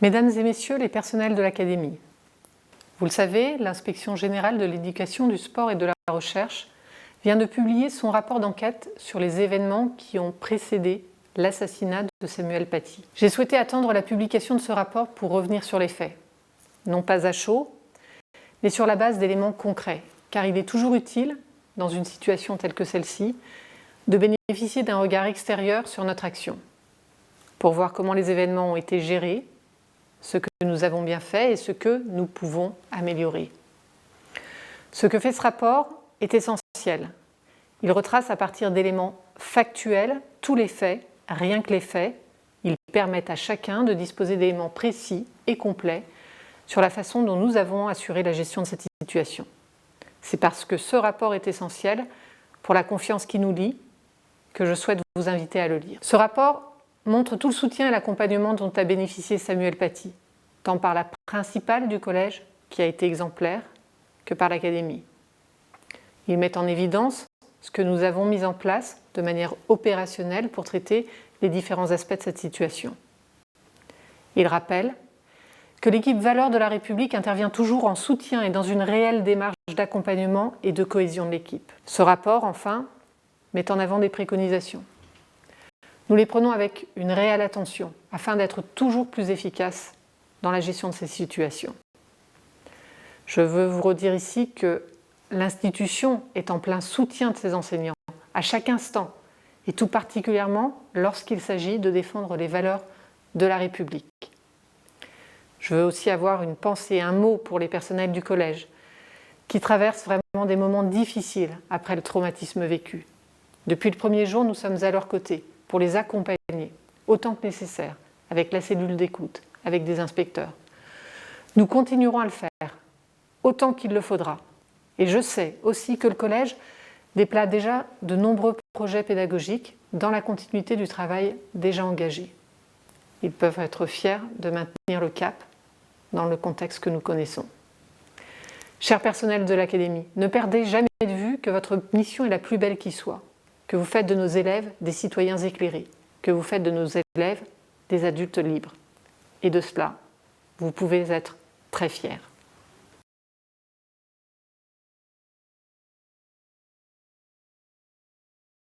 Mesdames et messieurs les personnels de l'Académie, vous le savez, l'Inspection générale de l'éducation, du sport et de la recherche vient de publier son rapport d'enquête sur les événements qui ont précédé l'assassinat de Samuel Paty. J'ai souhaité attendre la publication de ce rapport pour revenir sur les faits, non pas à chaud, mais sur la base d'éléments concrets, car il est toujours utile, dans une situation telle que celle-ci, de bénéficier d'un regard extérieur sur notre action, pour voir comment les événements ont été gérés, ce que nous avons bien fait et ce que nous pouvons améliorer. Ce que fait ce rapport est essentiel. Il retrace à partir d'éléments factuels tous les faits, rien que les faits. Ils permettent à chacun de disposer d'éléments précis et complets sur la façon dont nous avons assuré la gestion de cette situation. C'est parce que ce rapport est essentiel pour la confiance qui nous lie que je souhaite vous inviter à le lire. Ce rapport montre tout le soutien et l'accompagnement dont a bénéficié Samuel Paty, tant par la principale du collège, qui a été exemplaire, que par l'Académie. Il met en évidence ce que nous avons mis en place de manière opérationnelle pour traiter les différents aspects de cette situation. Il rappelle que l'équipe Valeurs de la République intervient toujours en soutien et dans une réelle démarche d'accompagnement et de cohésion de l'équipe. Ce rapport, enfin, met en avant des préconisations. Nous les prenons avec une réelle attention afin d'être toujours plus efficaces dans la gestion de ces situations. Je veux vous redire ici que l'institution est en plein soutien de ses enseignants à chaque instant et tout particulièrement lorsqu'il s'agit de défendre les valeurs de la République. Je veux aussi avoir une pensée, un mot pour les personnels du collège qui traversent vraiment des moments difficiles après le traumatisme vécu. Depuis le premier jour, nous sommes à leur côté pour les accompagner autant que nécessaire avec la cellule d'écoute, avec des inspecteurs. Nous continuerons à le faire autant qu'il le faudra. Et je sais aussi que le collège déploie déjà de nombreux projets pédagogiques dans la continuité du travail déjà engagé. Ils peuvent être fiers de maintenir le cap dans le contexte que nous connaissons. Chers personnels de l'Académie, ne perdez jamais de vue que votre mission est la plus belle qui soit, que vous faites de nos élèves des citoyens éclairés, que vous faites de nos élèves des adultes libres. Et de cela, vous pouvez être très fiers.